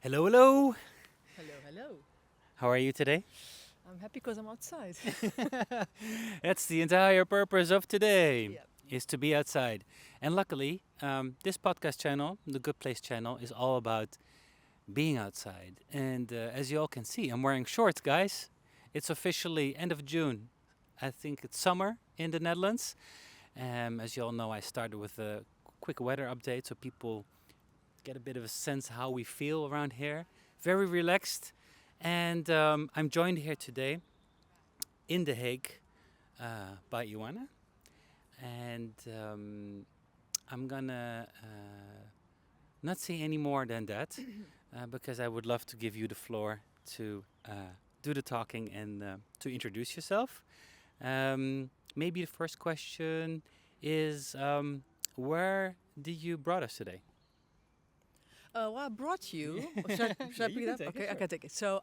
Hello, hello. Hello, hello. How are you today? I'm happy because I'm outside. That's the entire purpose of today, Yeah. is to be outside. And luckily, this podcast channel, the Good Place channel, is all about being outside. And as you all can see, I'm wearing shorts, guys. It's officially end of June. I think it's summer in the Netherlands. As you all know, I started with a quick weather update so people get a bit of a sense how we feel around here. Very relaxed. And I'm joined here today in The Hague by Ioana. And I'm gonna not say any more than that because I would love to give you the floor to do the talking and to introduce yourself. Maybe the first question is where did you brought us today? Well, I brought you. Should I You pick can it up? take it, Okay, I sure. can take it. So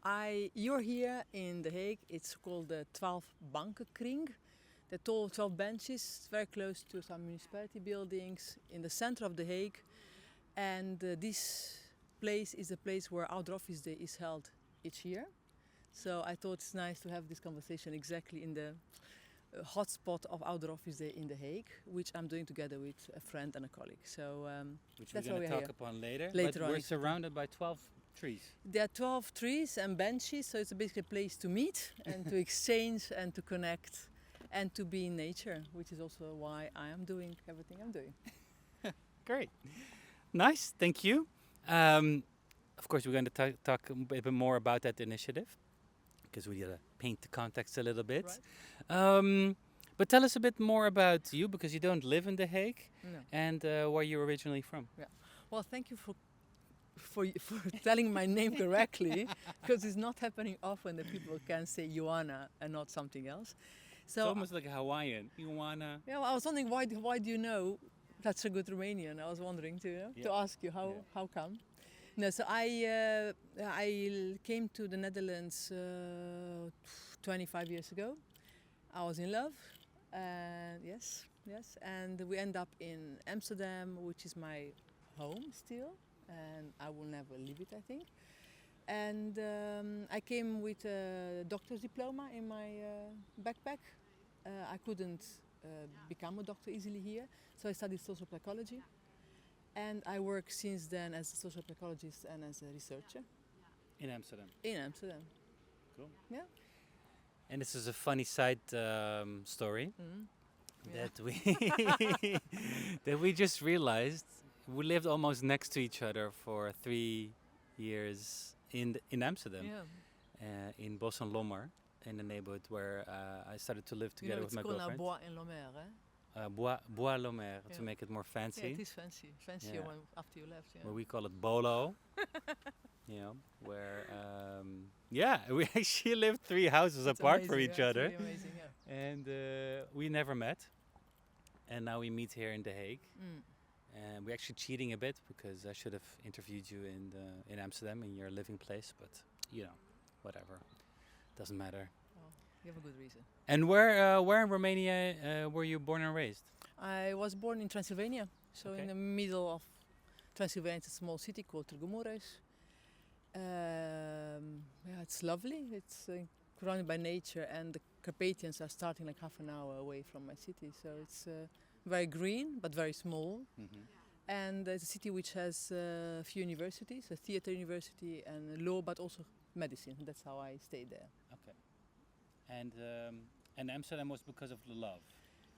you're here in The Hague. It's called the 12 Bankenkring. The 12 benches, very close to some municipality buildings in the center of The Hague. And this place is a place where Outdoor Office Day is held each year. So I thought it's nice to have this conversation exactly in the hotspot of Outdoor Office Day in The Hague, which I'm doing together with a friend and a colleague. So Which that's we're why going to we're talk here. upon later. Later but on, we're exactly. surrounded by 12 trees. There are 12 trees and benches, so it's basically a place to meet and to exchange and to connect and to be in nature, which is also why I am doing everything I'm doing. Great. Nice. Thank you. Of course, we're going to talk a bit more about that initiative because we gotta paint the context a little bit. Right? But tell us a bit more about you because you don't live in The Hague No. and where you're originally from. Well, thank you for telling my name correctly, because it's not happening often that people can say Ioana and not something else. It's So almost like a Hawaiian. Ioana. yeah, well, I was wondering why do you know that's a good Romanian? I was wondering to Yeah. ask you how come. No, so I came to the Netherlands 25 years ago. I was in love, and yes, and we end up in Amsterdam, which is my home still, and I will never leave it, I think. And I came with a doctor's diploma in my backpack. I couldn't become a doctor easily here, so I studied social psychology. And I work since then as a social psychologist and as a researcher In Amsterdam. in Amsterdam. Cool. Yeah. And this is a funny side story Mm. that we that we just realized. We lived almost next to each other for 3 years in Amsterdam, Yeah. in Bos en Lommer, in the neighborhood where I started to live You know, together it's with my called now girlfriend. Bois en Lommer, eh? Bois Lommer, Yeah. to make it more fancy. Yeah, it is fancy. Fancier Yeah. when after you left. Yeah. Where we call it Bolo. Where yeah, we actually lived 3 houses It's apart from amazing, each yeah, other, It's really amazing, yeah. and we never met. And now we meet here in The Hague. Mm. And we're actually cheating a bit because I should have interviewed you in Amsterdam in your living place, but whatever, doesn't matter. Well, you have a good reason. And where in Romania were you born and raised? I was born in Transylvania, so Okay. in the middle of Transylvania, it's a small city called Târgu Mureș. Yeah, it's lovely. It's surrounded by nature, and the Carpathians are starting like half an hour away from my city, so it's very green but very small. And it's a city which has a few universities, a theater university and law, but also medicine. That's how I stayed there. Okay. And Amsterdam was because of the love.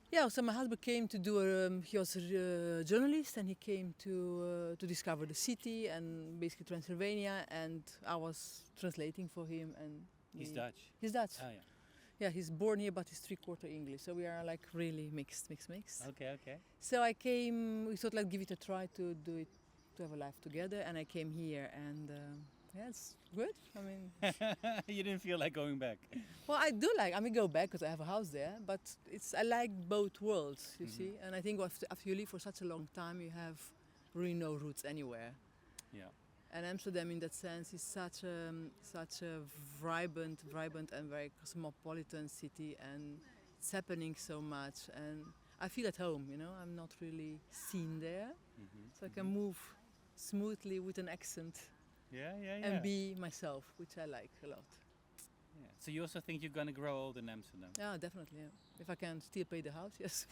Yeah, so my husband came to do. He was a journalist, and he came to discover the city and basically Transylvania. And I was translating for him. And He's Dutch. He's Dutch. Oh yeah. Yeah, he's born here, but he's 3/4 English. So we are like really mixed. Okay. So I came. We thought like give it a try to do it, to have a life together. And I came here, and yeah, it's good. I mean, You didn't feel like going back. well, I do like. I mean, go back because I have a house there. But I like both worlds. You see, and I think after you live for such a long time, you have really no roots anywhere. Yeah. And Amsterdam, in that sense, is such a vibrant and very cosmopolitan city, and it's happening so much. And I feel at home. You know, I'm not really seen there, so I can move smoothly with an accent Yeah, yeah, yeah. and be myself, which I like a lot. Yeah. So you also think you're gonna grow old in Amsterdam? Yeah, definitely. Yeah. If I can still pay the house, yes.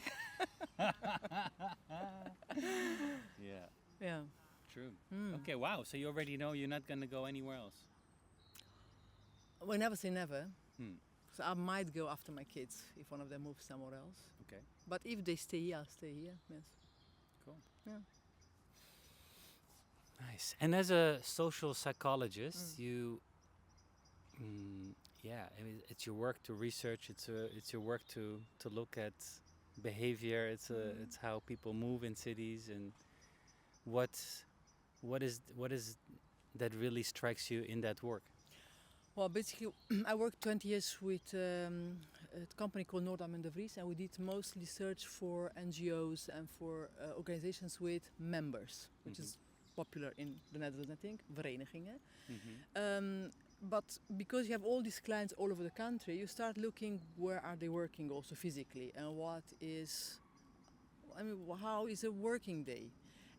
Yeah. Yeah. True. Mm. Okay. Wow. So you already know you're not gonna go anywhere else. Well, never say never. Hmm. So I might go after my kids if one of them moves somewhere else. Okay. But if they stay here, I'll stay here. Yes. Cool. Yeah. Nice. And as a social psychologist, you, yeah, I mean, it's your work to research. It's your work to look at behavior. It's how people move in cities, and what is that really strikes you in that work. Well, basically, I worked 20 years with a company called Noordam en de Vries, and we did mostly search for NGO's and for organizations with members, which is popular in the Netherlands, I think, verenigingen. But because you have all these clients all over the country, you start looking where are they working also physically, and how is a working day?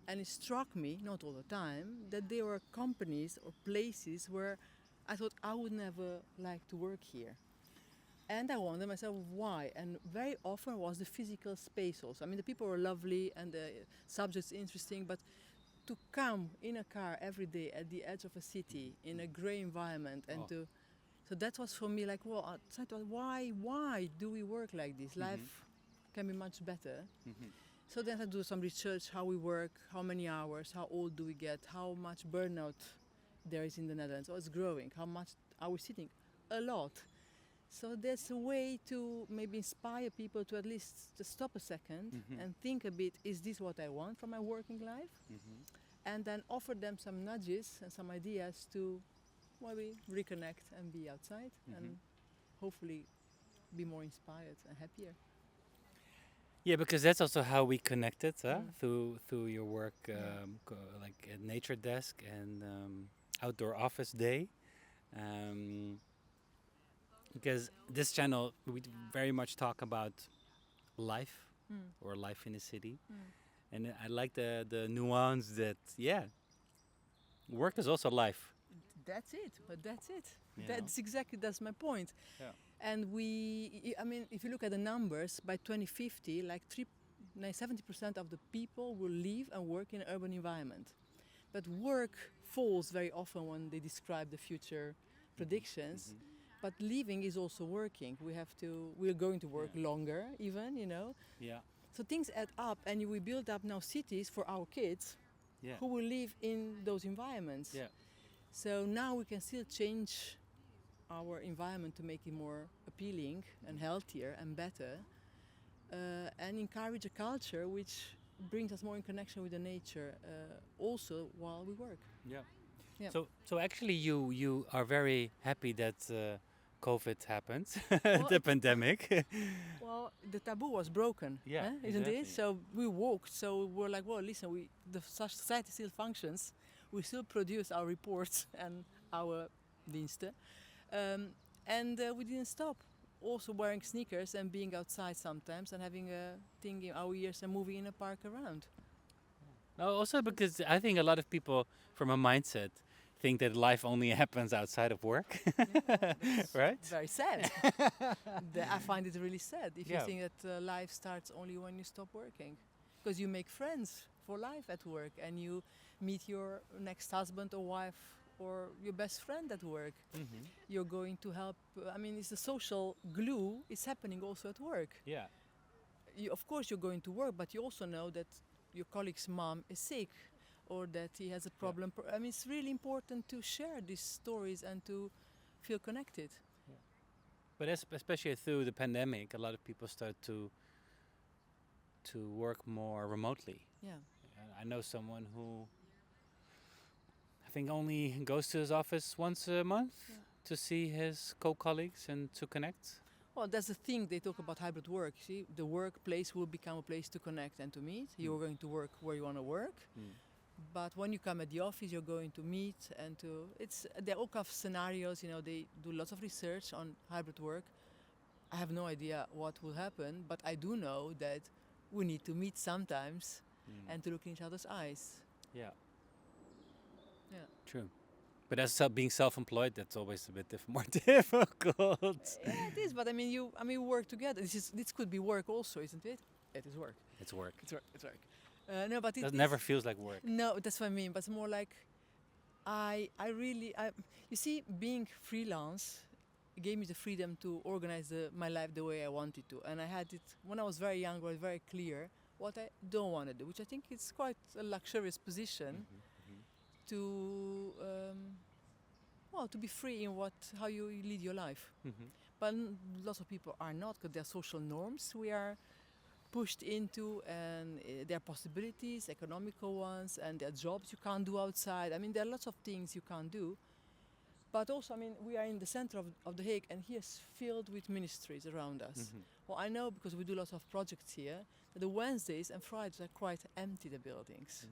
And it struck me, not all the time, that there were companies or places where I thought I would never like to work here. And I wondered myself why. And very often was the physical space also. I mean, the people were lovely and the subjects interesting, but to come in a car every day at the edge of a city in a grey environment and so that was for me like, well, I thought, why do we work like this? Life can be much better. So then I do some research, how we work, how many hours, how old do we get, how much burnout there is in the Netherlands. Oh, it's growing. How much are we sitting? A lot. So there's a way to maybe inspire people to at least just stop a second and think a bit, is this what I want from my working life? And then offer them some nudges and some ideas to maybe reconnect and be outside and hopefully be more inspired and happier. Yeah, because that's also how we connected through your work, like at Nature Desk and Outdoor Office Day. Because this channel, we very much talk about life or life in the city. And I like the nuance that, work is also life. That's it, but that's it. Yeah. That's my point. Yeah. And if you look at the numbers, by 2050, like 70% of the people will live and work in an urban environment. But work falls very often when they describe the future predictions. But living is also working. We're going to work longer even, Yeah. So things add up, and we build up now cities for our kids who will live in those environments. Yeah. So now we can still change our environment to make it more appealing and healthier and better, and encourage a culture which brings us more in connection with the nature, also while we work. Yeah. Yeah. So actually, you are very happy that COVID happened, Well, the pandemic. Well, the taboo was broken, isn't exactly. it? So we walked. So we're like, well, listen, the society still functions. We still produce our reports and our diensten, and we didn't stop. Also wearing sneakers and being outside sometimes and having a thing in our ears and moving in a park around. Also, because I think a lot of people, from a mindset, think that life only happens outside of work. Right? Very sad. I find it really sad if you think that life starts only when you stop working. Because you make friends for life at work and you meet your next husband or wife or your best friend at work. You're going to help. It's the social glue is happening also at work. Yeah. Of course, you're going to work, but you also know that your colleague's mom is sick or that he has a problem. It's really important to share these stories and to feel connected. Yeah. But especially through the pandemic, a lot of people start to work more remotely. Yeah. I know someone who I think only goes to his office once a month to see his co-colleagues and to connect. Well, that's the thing. They talk about hybrid work. See, the workplace will become a place to connect and to meet. You're going to work where you want to work. But when you come at the office, you're going to meet and there are all kinds of scenarios. They do lots of research on hybrid work. I have no idea what will happen, but I do know that we need to meet sometimes and to look in each other's eyes. Yeah. Yeah. True. But as being self-employed, that's always a bit more difficult. Yeah, it is. But I mean, we work together. This could be work also, isn't it? It is work. It's work. It's work. It's work. No, but It never feels like work. No, that's what I mean. But it's more like you see, being freelance gave me the freedom to organize my life the way I wanted to. And I had it when I was very young. I was very clear what I don't want to do, which I think is quite a luxurious position to to be free in how you lead your life. But lots of people are not, because there are social norms we are pushed into, and there are possibilities, economical ones, and there are jobs you can't do outside. I mean, there are lots of things you can't do. But also, I mean, we are in the center of The Hague, and here's filled with ministries around us. Well, I know, because we do lots of projects here, that the Wednesdays and Fridays are quite empty, the buildings.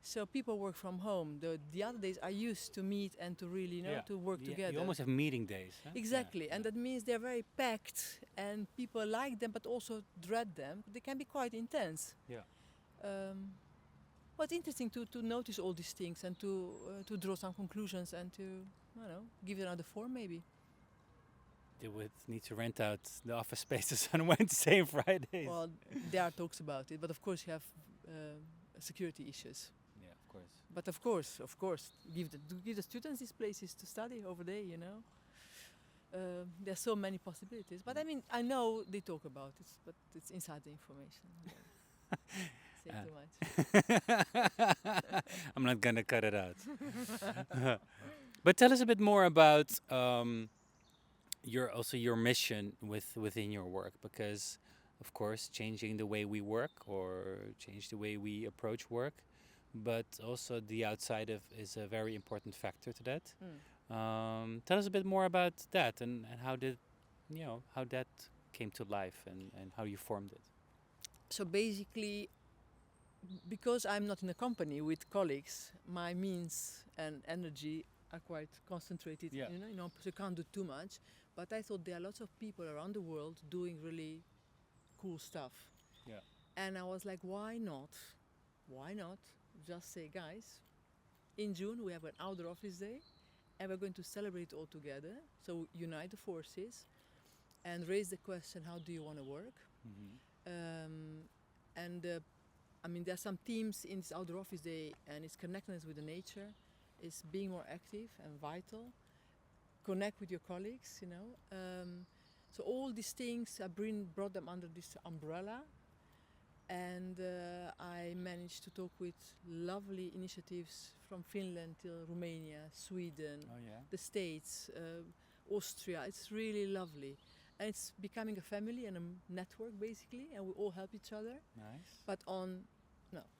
So people work from home. The other days are used to meet and to really, to work together. You almost have meeting days. Huh? Exactly, and that means they're very packed, and people like them, but also dread them. They can be quite intense. Yeah. But it's interesting to notice all these things and to draw some conclusions and to, I don't know, give it another form maybe. They would need to rent out the office spaces on Wednesday and Fridays. Well, there are talks about it, but of course you have security issues. Yeah, of course. But of course, give the students these places to study over there, you know. There's so many possibilities. But I mean, I know they talk about it, but it's inside the information. Say too much. I'm not gonna cut it out. But tell us a bit more about your mission within your work, because of course changing the way we work or change the way we approach work, but also the outside is a very important factor to that. Tell us a bit more about that and how that came to life and how you formed it. So basically, because I'm not in a company with colleagues, my means and energy are quite concentrated. Yeah. You know, so you can't do too much. But I thought there are lots of people around the world doing really cool stuff. Yeah. And I was like, why not? Why not just say, guys, in June we have an outdoor office day, and we're going to celebrate all together. So unite the forces and raise the question, how do you want to work? I mean, there are some themes in this outdoor office day, and it's connectedness with the nature, it's being more active and vital, connect with your colleagues, you know. So all these things, I brought them under this umbrella, and I managed to talk with lovely initiatives from Finland till Romania, Sweden, the States, Austria. It's really lovely. And it's becoming a family and a network, basically, and we all help each other. Nice. But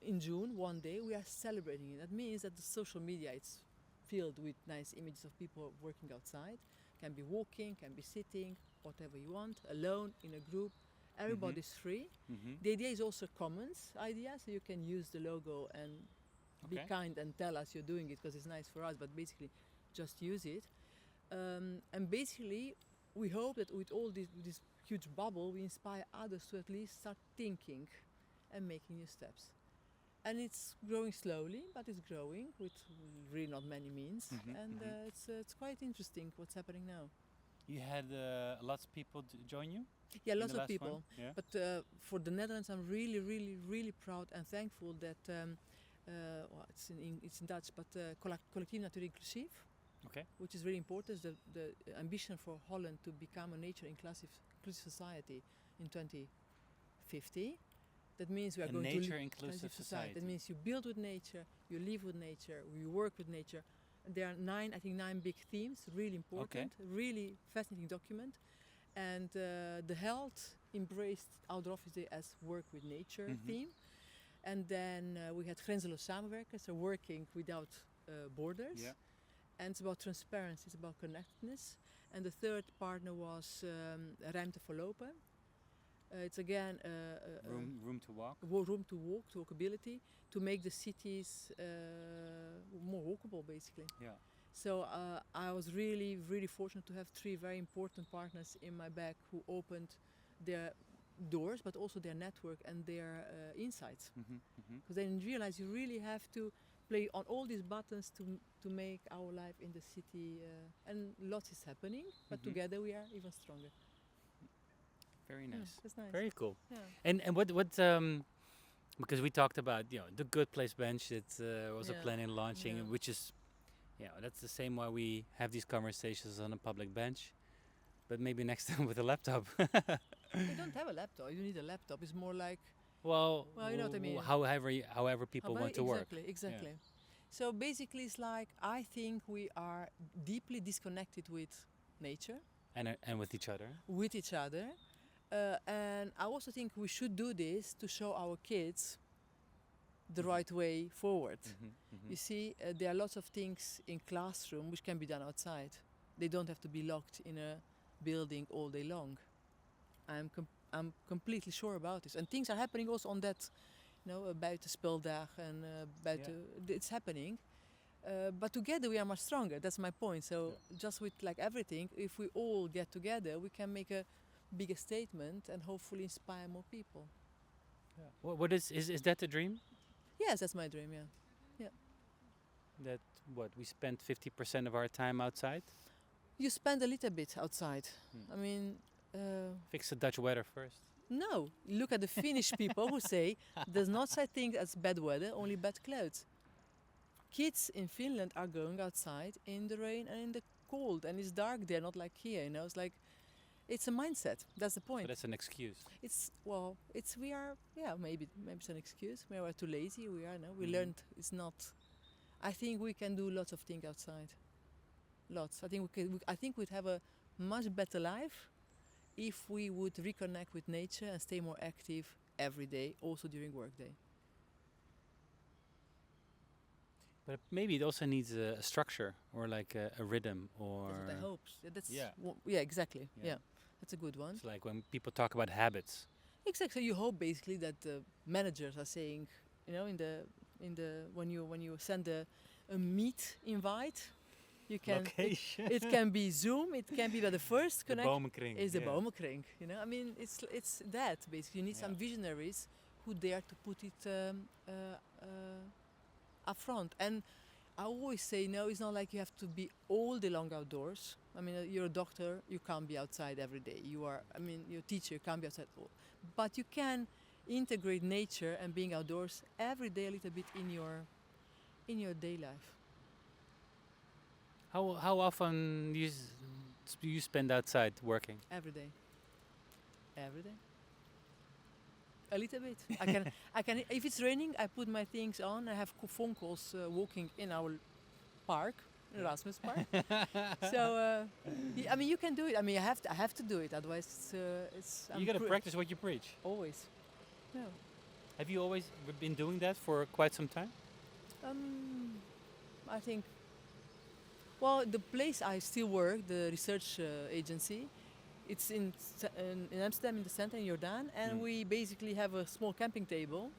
in June, one day, we are celebrating it. That means that the social media, it's filled with nice images of people working outside. Can be walking, can be sitting, whatever you want, alone, in a group. Everybody's free. The idea is also a commons idea, so you can use the logo and be kind and tell us you're doing it because it's nice for us, but basically just use it. And basically, we hope that with all this huge bubble, we inspire others to at least start thinking and making new steps. And it's growing slowly, but it's growing with really not many means. It's quite interesting what's happening now. You had lots of people join you? Yeah, lots of people. One? Yeah. But for the Netherlands, I'm really, really, really proud and thankful that it's in Dutch, but Collectief Natuur Inclusief. Okay. Which is really important, the ambition for Holland to become a nature-inclusive society in 2050. That means we are going to nature-inclusive society. That means you build with nature, you live with nature, you work with nature. And there are nine big themes, really important, really fascinating document. And the health embraced Outdoor Office Day as work with nature theme. And then we had grenzeloos samenwerken, so working without borders. Yeah. And it's about transparency, it's about connectedness. And the third partner was Ruimte voor Lopen. It's again room to walk. Room to walk, to walkability, to make the cities more walkable, basically. Yeah. So I was really, really fortunate to have 3 very important partners in my back who opened their doors, but also their network and their insights. Because then you realize you really have to play on all these buttons to make our life in the city, and lots is happening. But Mhm. together we are even stronger. Very Yeah, nice. that's nice. Very cool. Yeah. And what because we talked about the Good Place bench that was a Yeah. plan in launching, Yeah. which is that's the same why we have these conversations on a public bench, but maybe next time with a laptop. You don't have a laptop. You need a laptop. It's more like Well, you know what I mean. however people want to work. Exactly. So basically, it's like I think we are deeply disconnected with nature, And with each other. with each other, and I also think we should do this to show our kids the Mhm. right way forward. Mhm. You see, there are lots of things in classroom which can be done outside. They don't have to be locked in a building all day long. I'm completely sure about this, and things are happening also on that, buitenspeldag and it's happening. But together we are much stronger. That's my point. So just with like everything, if we all get together, we can make a bigger statement and hopefully inspire more people. What is that the dream? Yes, that's my dream. Yeah. That what we spend 50% of our time outside. You spend a little bit outside. Hmm. I mean, Fix the Dutch weather first. no. Look at the Finnish people who say there's not such thing as bad weather, only bad clothes. Kids in Finland are going outside in the rain and in the cold, and it's dark there, not like here. It's like it's a mindset. That's the So point. that's an excuse. We are maybe it's an excuse. We are too lazy. We are no. We Mhm. learned it's not. I think we can do lots of things outside. Lots. I think I think we'd have a much better life if we would reconnect with nature and stay more active every day, also during workday. But maybe it also needs a structure or like a rhythm or. That's what I hope. That's Yeah. exactly. Yeah. Yeah, that's a good one. It's like when people talk about habits. Exactly. So you hope basically that the managers are saying, in the when you send a meet invite, you can Location. it can be Zoom, it can be that the first The connect bomenkring. is the yeah. bomenkring. I mean it's that basically. You need some visionaries who dare to put it up front. And I always say no, it's not like you have to be all day long outdoors. I mean, you're a doctor, you can't be outside every day. You're a teacher, you can't be outside all. But you can integrate nature and being outdoors every day a little bit in your day life. How often do you spend outside working? Every day. Every day. A little bit. I can. If it's raining, I put my things on. I have phone calls walking in our park, Erasmus Park. So I mean, you can do it. I mean, I have to do it. Otherwise, it's. You gotta practice what you preach. Always. No. Have you always been doing that for quite some time? I think. Well, the place I still work, the research agency, it's in Amsterdam, in the center, in Jordan, and we basically have a small camping table.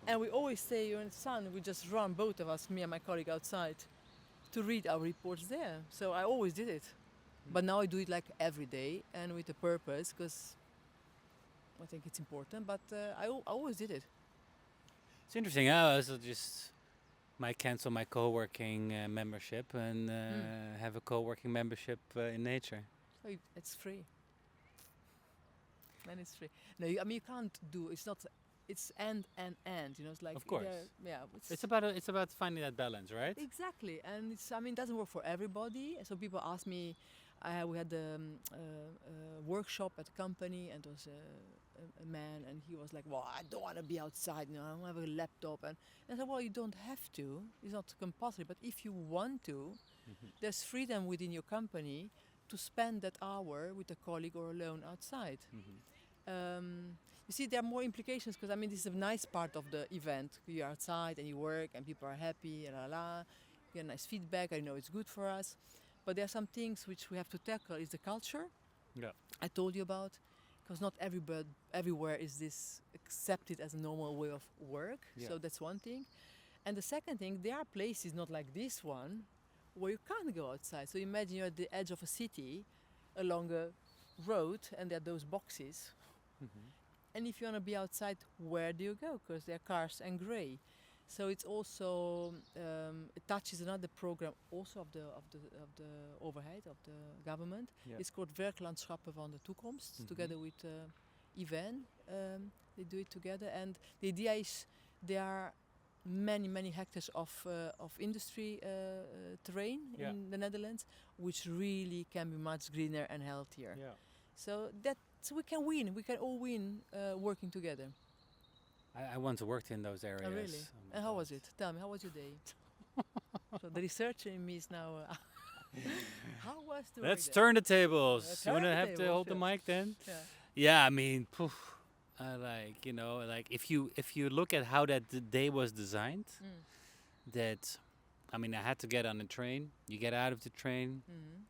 And we always say, in the sun, we just run, both of us, me and my colleague, outside to read our reports there. So I always did it. But now I do it like every day and with a purpose, because I think it's important. But I always did it. It's interesting. I also just might cancel my co-working membership and have a co-working membership in nature. So it's free. And it's free. No, I mean, you can't do. It's not. It's and. It's like. Of course. Yeah. It's about finding that balance, right? Exactly, and it doesn't work for everybody. So people ask me, we had a workshop at a company, and there was a man, and he was like, "Well, I don't want to be outside. I don't have a laptop." And I said, "Well, you don't have to. It's not compulsory. But if you want to, there's freedom within your company to spend that hour with a colleague or alone outside." You see, there are more implications because this is a nice part of the event. You're outside and you work and people are happy, you get nice feedback. I know it's good for us, but there are some things which we have to tackle. Is the culture? Yeah. I told you about, because not everywhere is this accepted as a normal way of work. Yeah. So that's one thing, and the second thing, there are places not like this one where you can't go outside. So imagine you're at the edge of a city, along a road, and there are those boxes. And if you want to be outside, where do you go? Because there are cars and grey. So it's also it touches another program also of the overheid of the government. Yeah. It's called Werklandschappen van de Toekomst. Mhm. Together with Ivan, they do it together, and the idea is there are many hectares of industry terrain Yeah. in the Netherlands, which really can be much greener and healthier. Yeah. So we can win. We can all win working together. I once worked in those areas. Oh, really? Oh my And how God. was it? Tell me, how was your day? So the researcher in me is now. How was the Let's work turn the tables. Let's You want to turn the have to tables, hold the yeah. mic then? there? Yeah, I mean, poof, like like if you look at how that day was designed, Yeah. that I mean, I had to get on the train. You get out of the train. Mhm.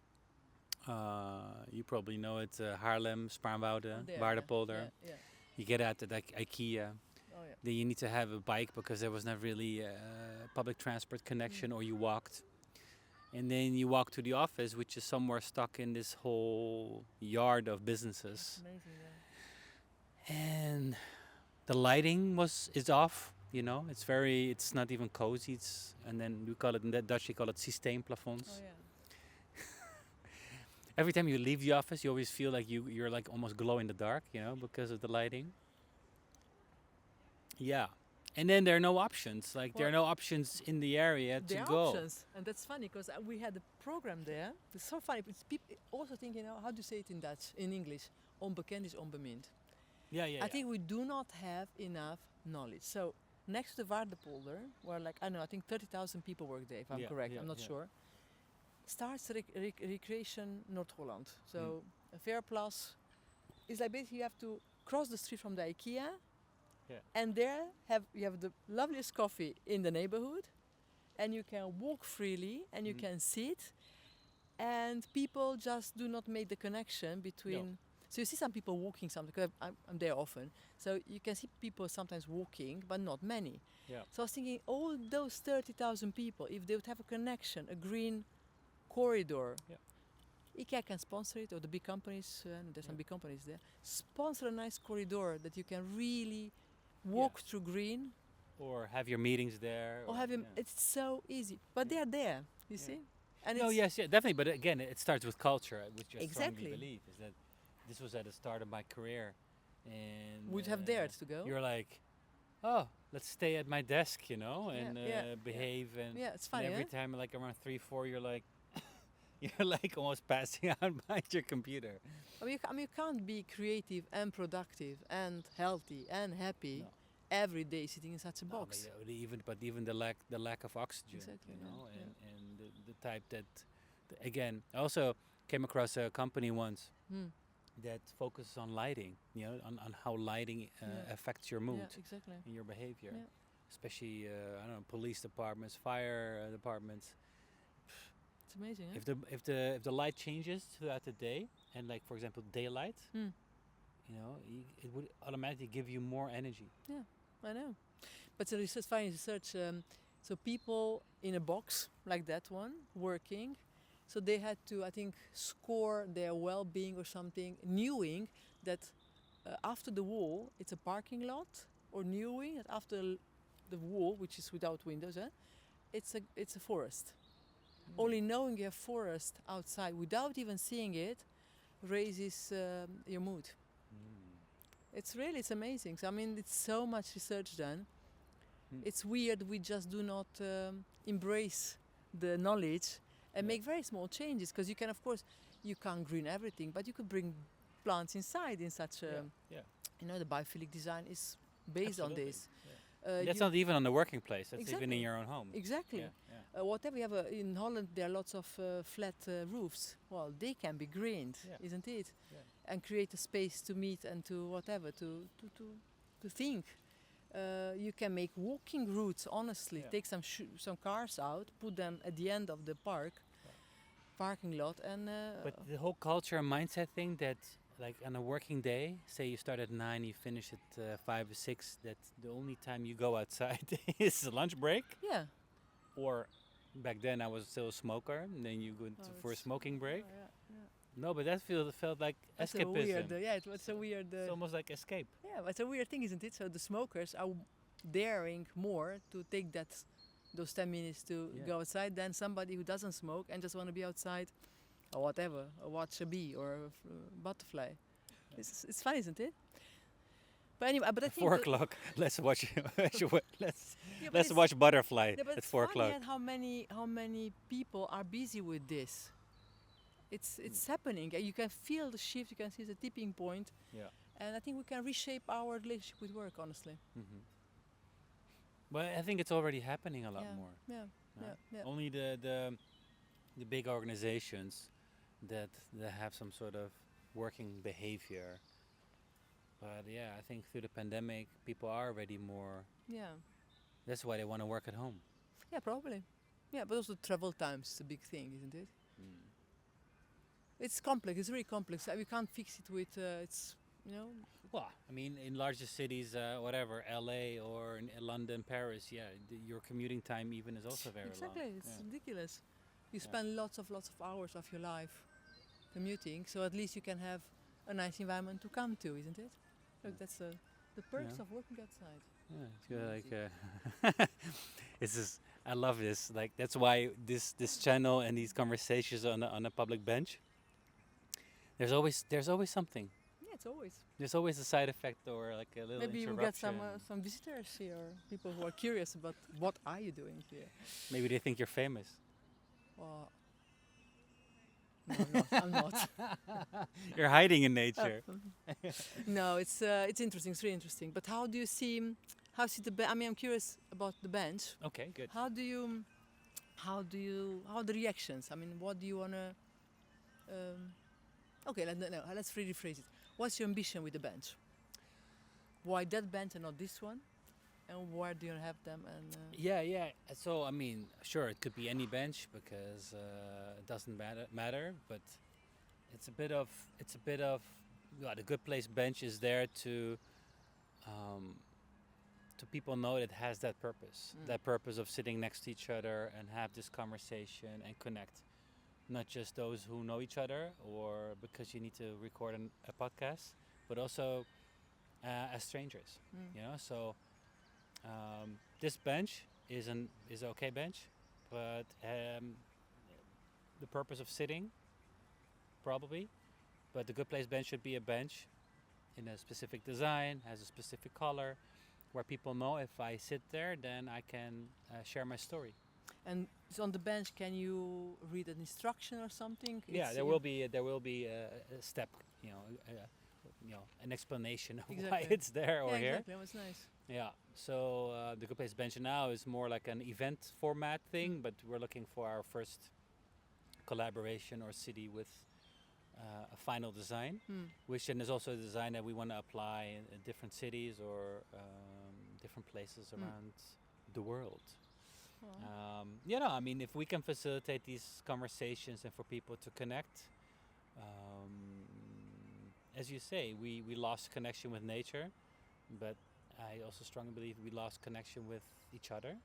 You probably know it, Haarlem, Spaarnwoude, Oh, there, Waardepolder. Yeah. You get out at IKEA. Oh yeah. Then you need to have a bike because there was not really public transport connection, or you walked. And then you walk to the office, which is somewhere stuck in this whole yard of It's businesses. amazing. Yeah. And the lighting is off. It's not even cozy. And then we call it in Dutch, we call it systeemplafonds. Oh yeah. Every time you leave the office, you always feel like you're like almost glow in the dark, because of the lighting. Yeah. And then there are no options. Like there are no options in the area to There are go. options, and that's funny because we had a program there. It's so funny. It's people also thinking, how do you say it in Dutch, in English? Onbekend is onbemind. Yeah. I think we do not have enough knowledge. So next to the Waardepolder, where I think 30,000 people work there, if I'm Yeah, correct. yeah, I'm not yeah. sure. Starts Recreation Noord-Holland. So a Fairplas is like basically you have to cross the street from the IKEA. Yeah. And there you have the loveliest coffee in the neighborhood, and you can walk freely and you can sit, and people just do not make the connection between. So you see some people walking sometimes, because I'm there often, so you can see people sometimes walking, but not many. Yeah. So I was thinking, all those 30,000 people, if they would have a connection, a green corridor, Yeah. IKEA can sponsor it, or the big companies, and there's some big companies there, sponsor a nice corridor that you can really walk through green, Or have your meetings there. or have him. Yeah. It's so easy, but they are there. You see, and No, yes, yeah, definitely. But again, it starts with culture, which I Exactly. strongly believe is that this was at the start of my career, and would have dared to go. You're like, oh, let's stay at my desk, and yeah. behave, and, Yeah, it's and funny. every time, like around 3-4, you're like, you're like almost passing out behind your computer. I mean, you can't be creative and productive and healthy and happy No. every day sitting in such a No, box. but even the lack of oxygen, Exactly, yeah, and the type that, again, I also came across a company once Hmm. that focuses on lighting, on how lighting affects your mood Yeah, exactly. and your behavior, Yeah. especially I don't know, police departments, fire departments. It's amazing. Huh? If the light changes throughout the day, and like for example daylight, Hmm. it would automatically give you more energy. I know. But the research, finding research, so people in a box like that one working, so they had to, I think, score their well-being or something, knowing that after the wall it's a parking lot, or knowing that after the wall, which is without windows, it's a forest. Only knowing you have forest outside without even seeing it raises your mood. It's amazing. So I mean, it's so much research done. It's weird we just do not embrace the knowledge and make very small changes, because you can, of course, you can't green everything, but you could bring plants inside in such a, the biophilic design is based on this. That's not even on the working place. That's even Exactly. in your own home. Exactly. Yeah. Whatever you have in Holland, there are lots of flat roofs. Well, they can be greened, isn't it? Yeah. And create a space to meet and to whatever, to think. You can make walking routes. Honestly, take some cars out, put them at the end of the parking lot, and. But the whole culture and mindset thing that, like on a working day, say you start at 9, you finish at 5 or 6, that the only time you go outside is the lunch break. Yeah. Or back then I was still a smoker, and then you go for a smoking break. Yeah. No, but that felt like That's escapism. a weird. It's a weird. It's almost like escape. Yeah, but it's a weird thing, isn't it? So the smokers are daring more to take those 10 minutes to go outside than somebody who doesn't smoke and just want to be outside or whatever, or watch a bee or a butterfly. It's fun, isn't it? But anyway, but I think 4 o'clock. Let's watch. let's Yeah, but let's it's- watch butterfly yeah, but at it's 4 funny o'clock. how many people are busy with this. It's happening. You can feel the shift. You can see the tipping point. Yeah. And I think we can reshape our relationship with work, honestly. Well, I think it's already happening a lot Yeah. more. Yeah. no? Yeah. Only the big organizations that have some sort of working behavior. But yeah, I think through the pandemic, people are already more. Yeah. That's why they want to work at home. Yeah, probably. Yeah, but also travel times is a big thing, isn't it? It's complex. It's really complex. We can't fix it with. It's Well, I mean, in larger cities, whatever, LA or in London, Paris, yeah, your commuting time even is also very exactly. long. It's Yeah. ridiculous. You Yeah. spend lots of hours of your life commuting, so at least you can have a nice environment to come to, isn't it? Look, that's the perks Yeah. of working outside. Yeah, it's good, like it's just, I love this. Like that's why this channel and these conversations on a public bench. There's always something. Yeah, it's always. There's always a side effect or like a little Maybe we interruption. get some visitors here, or people who are curious about what are you doing here. Maybe they think you're famous. Well, no, I'm not. I'm not. You're hiding in nature. No, it's interesting. It's really interesting. But how do you see I mean, I'm curious about the bench. Okay, good. How are the reactions? I mean, what do you wanna? Okay, let's rephrase it. What's your ambition with the bench? Why that bench and not this one? And where do you have them? And Yeah. So I mean, sure, it could be any bench because it doesn't matter. But it's a bit of well, the Good Place bench is there to people know it has that purpose, that purpose of sitting next to each other and have this conversation and connect. Not just those who know each other or because you need to record a podcast, but also as strangers. You know, so. This bench is an okay bench, but the purpose of sitting, probably, but the Good Place bench should be a bench in a specific design, has a specific color, where people know if I sit there, then I can share my story. And so on the bench, can you read an instruction or something? Yeah, there will be a step, an explanation of why Exactly. it's there or yeah, here. exactly. That was nice. Yeah, so the Good Place Bench now is more like an event format thing, but we're looking for our first collaboration or city with a final design, which then is also a design that we want to apply in different cities or different places around the world. I mean, if we can facilitate these conversations and for people to connect, as you say, we lost connection with nature, but I also strongly believe we lost connection with each other.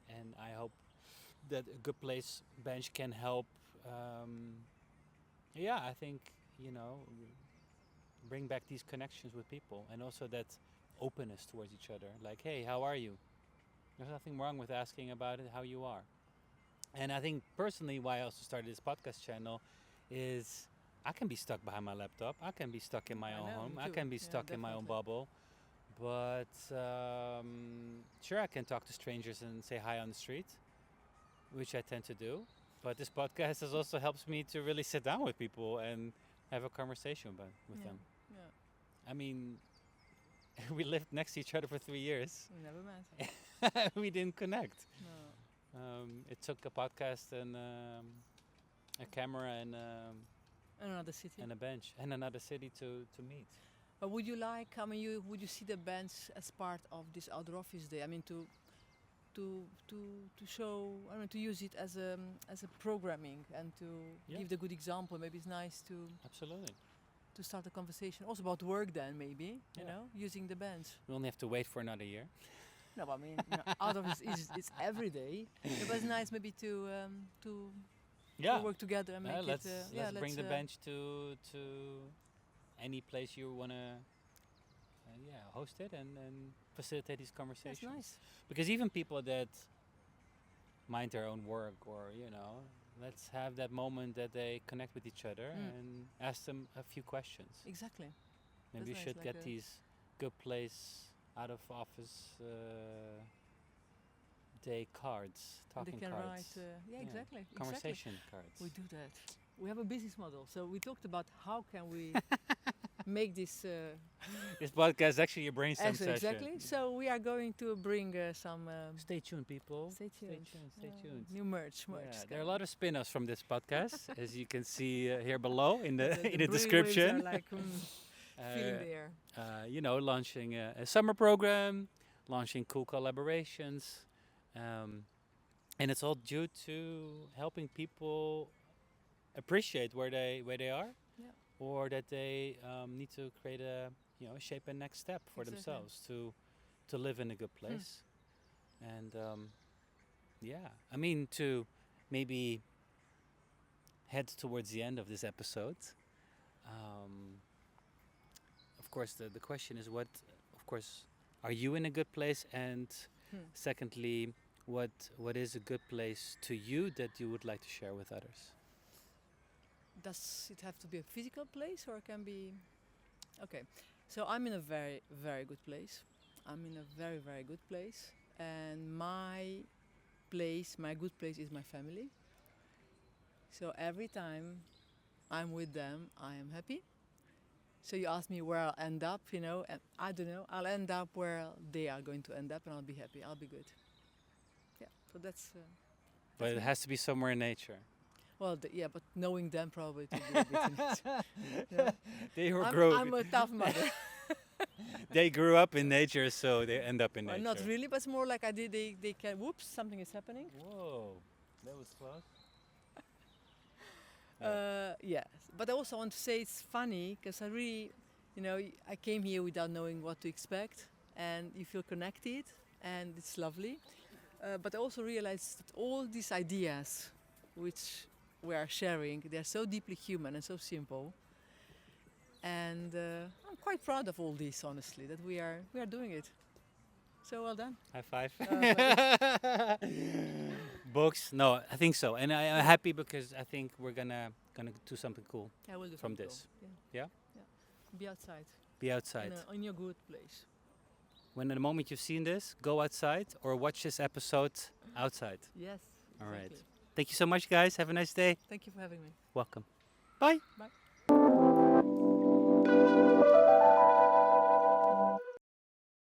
And I hope that a Good Place bench can help. I think bring back these connections with people, and also that openness towards each other. Like, hey, how are you? There's nothing wrong with asking about it, how you are. And I think personally, why I also started this podcast channel is I can be stuck behind my laptop. I can be stuck in my I own know, home. me I too. can be Yeah, stuck in my own definitely. bubble. But sure, I can talk to strangers and say hi on the street, which I tend to do. But this podcast has also helps me to really sit down with people and have a conversation with them. Yeah. I mean, we lived next to each other for 3 years. We never met. We didn't connect. No. It took a podcast and a camera and Another city. a bench and another city to meet. But would you like? I mean, would you see the bench as part of this outdoor office day? I mean, to show. I mean, to use it as a programming and to Yeah. give the good example. Maybe it's nice Absolutely. to start a conversation also about work. Then maybe Yeah. using the bench. We only have to wait for another year. No, but I mean, out of it's every day. It was nice maybe to work together and make let's it. let's bring the bench to any place you wanna host it and facilitate these conversations. That's nice. Because even people that mind their own work, or let's have that moment that they connect with each other and ask them a few questions. Exactly. Maybe That's you nice, should like get a- these good place out of office day cards, And they talking can cards, write. Yeah, exactly. conversation cards. We do that. We have a business model. So we talked about how can we make this. This podcast is actually a brainstorm session. Exactly. So we are going to bring some. Stay tuned, people. Stay tuned. Stay tuned. New merch. Yeah, Merch. there are a lot of spin-offs from this podcast, as you can see here below in the in the brainwaves description. Are like feeling the air. Launching a summer program, launching cool collaborations, and it's all due to helping people appreciate where they are, Yeah. or that they need to create shape a next step for Exactly. themselves to live in a good place, and I mean to maybe head towards the end of this episode. Of course, the question is are you in a good place? And secondly, what is a good place to you that you would like to share with others? Does it have to be a physical place or it can be? Okay, so I'm in a very, very good place. I'm in a very, very good place. And my good place is my family. So every time I'm with them, I am happy. So you ask me where I'll end up, and I don't know. I'll end up where they are going to end up and I'll be happy. I'll be good. Yeah, so that's... But it me. has to be somewhere in nature. Well, but knowing them probably to be a bit in it. Yeah. I'm a tough mother. They grew up in nature, so they end up in Well, nature. not really, but it's more like they can, whoops, something is happening. Whoa, that was close. Yes, but I also want to say it's funny because I really, I came here without knowing what to expect, and you feel connected, and it's lovely. But I also realized that all these ideas, which we are sharing, they're so deeply human and so simple. And I'm quite proud of all this, honestly, that we are doing it. So well done. High five. Books? No, I think so, and I'm happy because I think we're gonna do something cool I will do from something this. cool. Yeah? Be outside. Be outside. In your good place. When the moment you've seen this, go outside or watch this episode outside. Yes. All right. Exactly. Thank you so much, guys. Have a nice day. Thank you for having me. Welcome. Bye. Bye.